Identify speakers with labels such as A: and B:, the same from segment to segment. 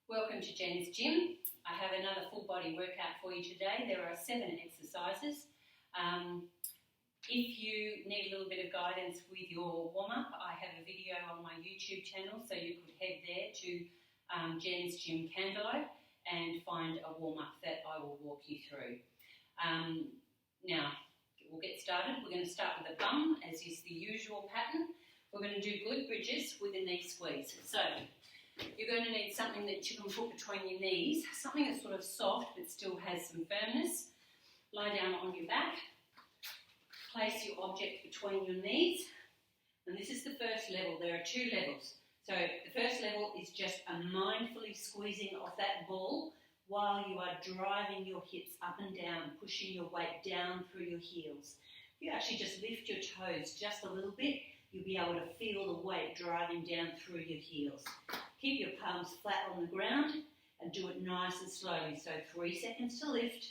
A: Welcome to Jen's Gym. I have another full body workout for you today. There are 7 exercises. If you need a little bit of guidance with your warm-up, I have a video on my YouTube channel, so you could head there to Jen's Gym Candelo and find a warm-up that I will walk you through. Now, we'll get started. We're going to start with a bum, as is the usual pattern. We're going to do glute bridges with a knee squeeze. So, you're going to need something that you can put between your knees, something that's sort of soft but still has some firmness. Lie down on your back, place your object between your knees, and this is the first level. There are 2 levels. So the first level is just a mindfully squeezing of that ball while you are driving your hips up and down, pushing your weight down through your heels. You actually just lift your toes just a little bit, you'll be able to feel the weight driving down through your heels. Keep your palms flat on the ground and do it nice and slowly. So 3 seconds to lift,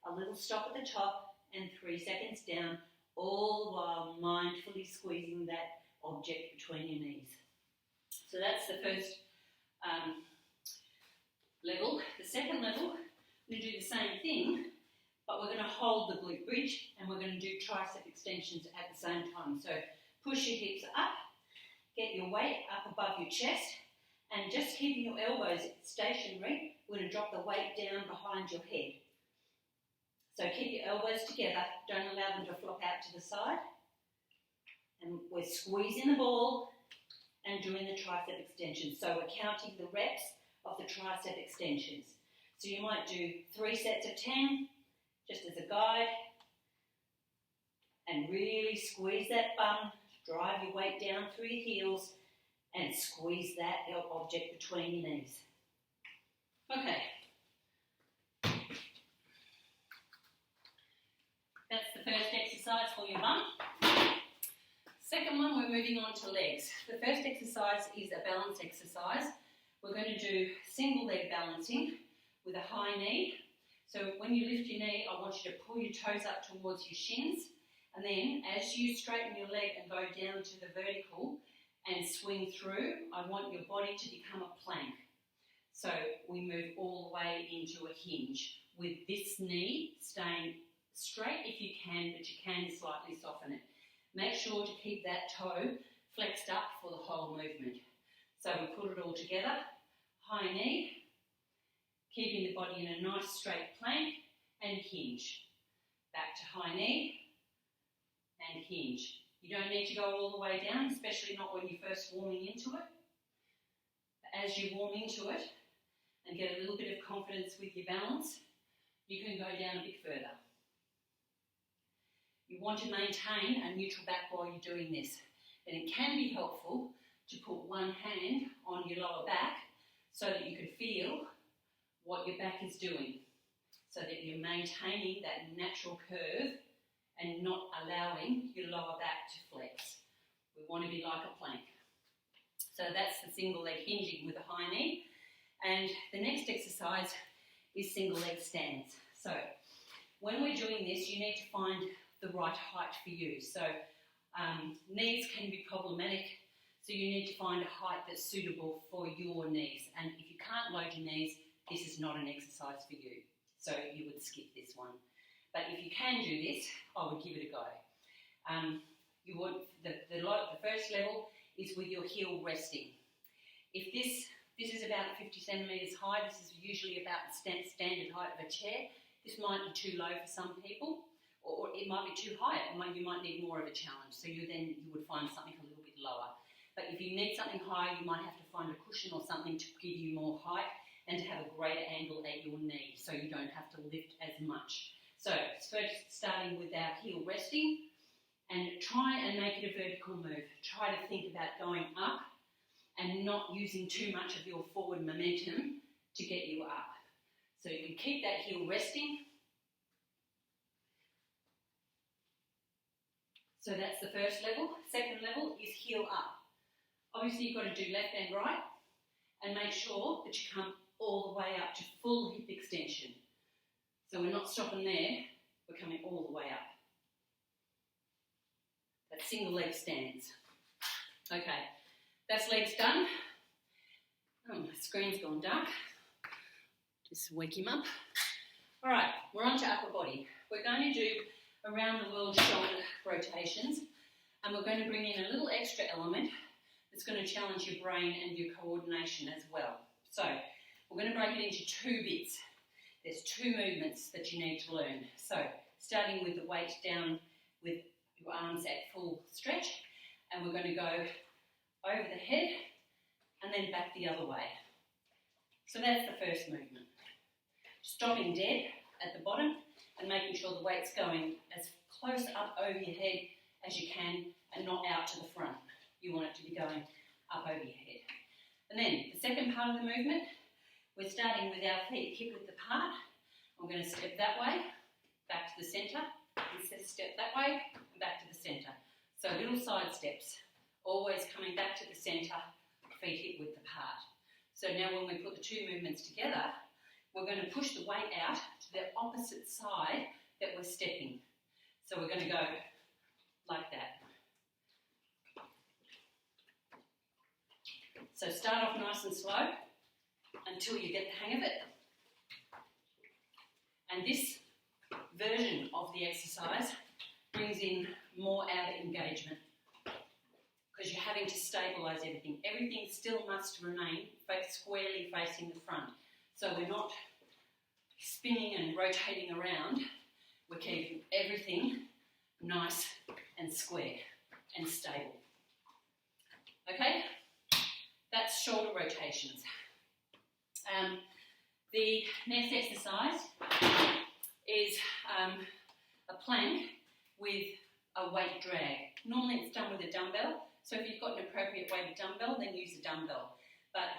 A: a little stop at the top, and 3 seconds down, all while mindfully squeezing that object between your knees. So that's the first level. The second level, we're going to do the same thing, but we're going to hold the glute bridge and we're going to do tricep extensions at the same time. So push your hips up, get your weight up above your chest, and just keeping your elbows stationary, we're going to drop the weight down behind your head. So keep your elbows together, don't allow them to flop out to the side. And we're squeezing the ball and doing the tricep extensions. So we're counting the reps of the tricep extensions. So you might do 3 sets of 10, just as a guide, and really squeeze that bum, drive your weight down through your heels, and squeeze that object between your knees. Okay. That's the first exercise for your bum. Second one, we're moving on to legs. The first exercise is a balance exercise. We're going to do single leg balancing with a high knee. So when you lift your knee, I want you to pull your toes up towards your shins, and then as you straighten your leg and go down to the vertical and swing through, I want your body to become a plank. So we move all the way into a hinge with this knee staying straight if you can, but you can slightly soften it. Make sure to keep that toe flexed up for the whole movement. So we put it all together, high knee, keeping the body in a nice straight plank, and hinge. Back to high knee, and hinge. You don't need to go all the way down, especially not when you're first warming into it. But as you warm into it and get a little bit of confidence with your balance, you can go down a bit further. You want to maintain a neutral back while you're doing this. And it can be helpful to put one hand on your lower back so that you can feel what your back is doing, so that you're maintaining that natural curve and not allowing your lower back to flex. We want to be like a plank. So that's the single leg hinging with a high knee. And the next exercise is single leg stands. So when we're doing this, you need to find the right height for you. So knees can be problematic, so you need to find a height that's suitable for your knees. And if you can't load your knees, this is not an exercise for you. So you would skip this one. But if you can do this, I would give it a go. The first level is with your heel resting. If this is about 50 centimetres high, this is usually about the standard height of a chair. This might be too low for some people, or it might be too high. You might need more of a challenge, so you would find something a little bit lower. But if you need something higher, you might have to find a cushion or something to give you more height and to have a greater angle at your knee, so you don't have to lift as much. So first starting with our heel resting, and try and make it a vertical move. Try to think about going up and not using too much of your forward momentum to get you up. So you can keep that heel resting. So that's the first level. Second level is heel up. Obviously you've got to do left and right, and make sure that you come all the way up to full hip extension. So we're not stopping there, we're coming all the way up. That's single leg stands. Okay, that's legs done. Oh, my screen's gone dark. Just wake him up. All right, we're on to upper body. We're going to do around the world shoulder rotations, and we're going to bring in a little extra element that's going to challenge your brain and your coordination as well. So we're going to break it into two bits. There's two movements that you need to learn. So starting with the weight down with your arms at full stretch, and we're going to go over the head and then back the other way. So that's the first movement. Stopping dead at the bottom and making sure the weight's going as close up over your head as you can and not out to the front. You want it to be going up over your head. And then the second part of the movement, we're starting with our feet hip width apart. I'm going to step that way, back to the centre, step that way, and back to the centre. So little side steps, always coming back to the centre, feet hip width apart. So now when we put the two movements together, we're going to push the weight out to the opposite side that we're stepping. So we're going to go like that. So start off nice and slow until you get the hang of it. And this version of the exercise brings in more outer engagement because you're having to stabilise everything. Everything still must remain squarely facing the front. So we're not spinning and rotating around. We're keeping everything nice and square and stable. Okay? That's shoulder rotations. The next exercise is a plank with a weight drag. Normally it's done with a dumbbell, so if you've got an appropriate weighted dumbbell, then use a dumbbell. But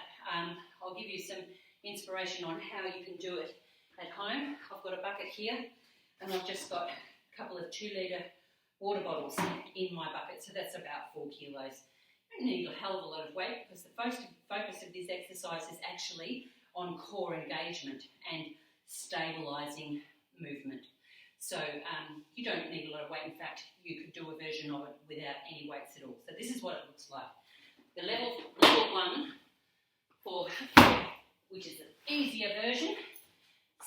A: I'll give you some inspiration on how you can do it at home. I've got a bucket here, and I've just got a couple of 2-litre water bottles in my bucket, so that's about 4 kilos. You don't need a hell of a lot of weight because the focus of this exercise is actually on core engagement and stabilising movement. So you don't need a lot of weight. In fact, you could do a version of it without any weights at all. So this is what it looks like. The level 1, which is an easier version,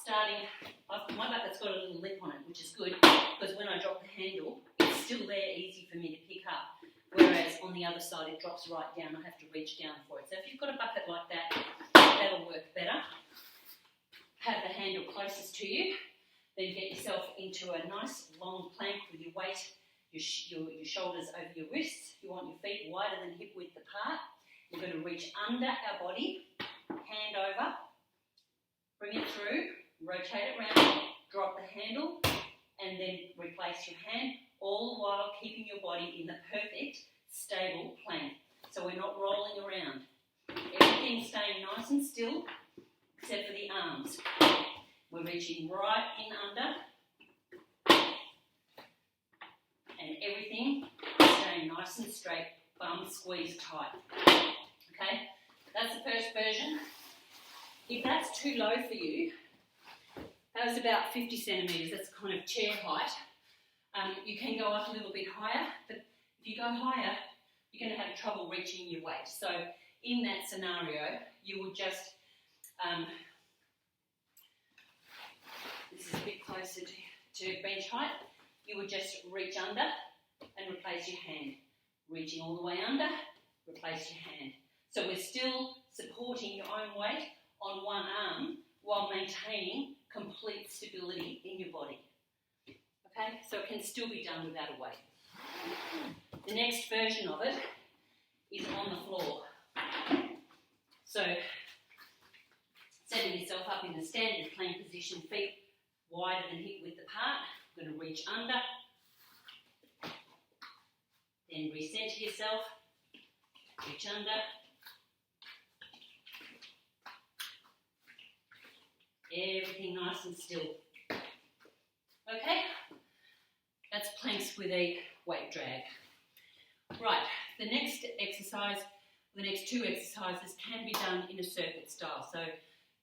A: starting, my bucket's got a little lip on it, which is good because when I drop the handle, it's still there, easy for me to pick up. Whereas on the other side, it drops right down. I have to reach down for it. So if you've got a bucket like that, that'll work better. Have the handle closest to you. Then get yourself into a nice long plank with your weight, your shoulders over your wrists. You want your feet wider than hip width apart. We're going to reach under our body, hand over, bring it through, rotate it around, drop the handle, and then replace your hand, all the while keeping your body in the perfect, stable plank. So we're not rolling around. Everything's staying nice and still, except for the arms. We're reaching right in under, and everything staying nice and straight, bum squeezed tight. Okay, that's the first version. If that's too low for you, that was about 50 centimetres, that's kind of chair height. You can go up a little bit higher, but if you go higher, you're going to have trouble reaching your weight. So in that scenario, you would just, this is a bit closer to bench height, you would just reach under and replace your hand. Reaching all the way under, replace your hand. So we're still supporting your own weight on one arm while maintaining complete stability in your body. Okay, so it can still be done without a weight. The next version of it is on the floor. So setting yourself up in the standard plank position, feet wider than hip width apart. I'm going to reach under, then recenter yourself, reach under, everything nice and still. Okay, that's planks with a weight drag. Right, the next exercise, the next two exercises can be done in a circuit style. So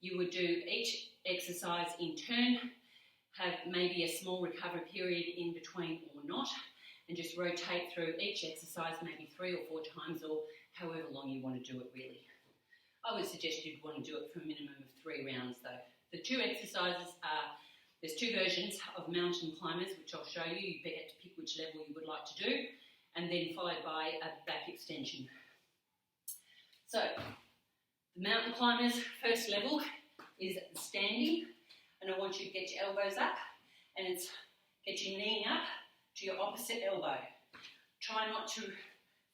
A: you would do each exercise in turn, have maybe a small recovery period in between or not, and just rotate through each exercise maybe 3 or 4 times or however long you want to do it really. I would suggest you'd want to do it for a minimum of 3 rounds though. The two exercises are, there's two versions of mountain climbers, which I'll show you. You get to pick which level you would like to do, and then followed by a back extension. So, the mountain climbers, first level is standing, and I want you to get your elbows up, and it's get your knee up to your opposite elbow. Try not to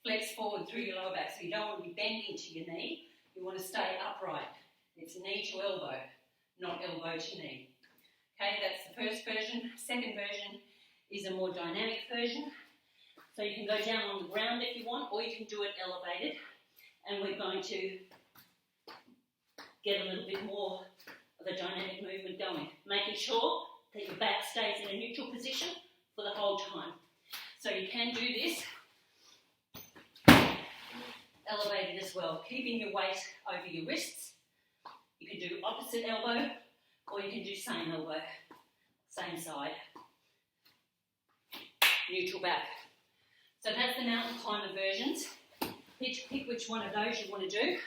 A: flex forward through your lower back, so you don't want to be bending to your knee. You want to stay upright. It's knee to elbow, not elbow to knee. Okay, that's the first version. Second version is a more dynamic version. So you can go down on the ground if you want, or you can do it elevated. And we're going to get a little bit more of a dynamic movement going, making sure that your back stays in a neutral position for the whole time. So you can do this elevated as well, keeping your weight over your wrists. You can do opposite elbow, or you can do same elbow, same side, neutral back. So that's the mountain climber versions. Pick which one of those you want to do,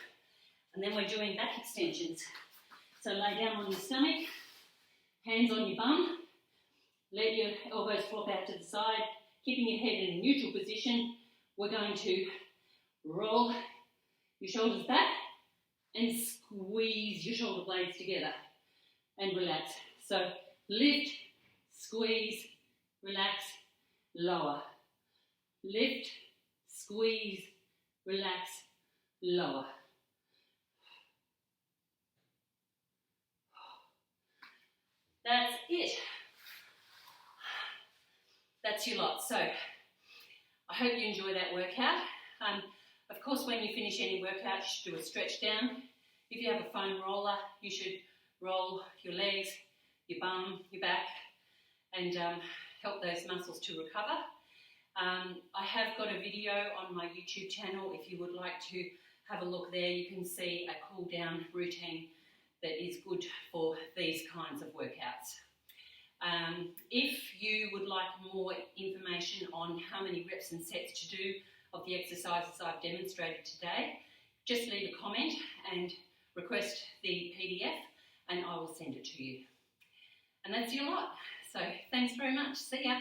A: and then we're doing back extensions. So lay down on your stomach, hands on your bum, let your elbows flop out to the side, keeping your head in a neutral position. We're going to roll your shoulders back and squeeze your shoulder blades together and relax. So lift, squeeze, relax, lower. Lift, squeeze, relax, lower. That's it. That's your lot. So I hope you enjoy that workout. Of course, when you finish any workout, you should do a stretch down. If you have a foam roller, you should roll your legs, your bum, your back, and help those muscles to recover. I have got a video on my YouTube channel. If you would like to have a look there, you can see a cool down routine that is good for these kinds of workouts. If you would like more information on how many reps and sets to do of the exercises I've demonstrated today, just leave a comment and request the PDF and I will send it to you. And that's your lot. So thanks very much. See ya.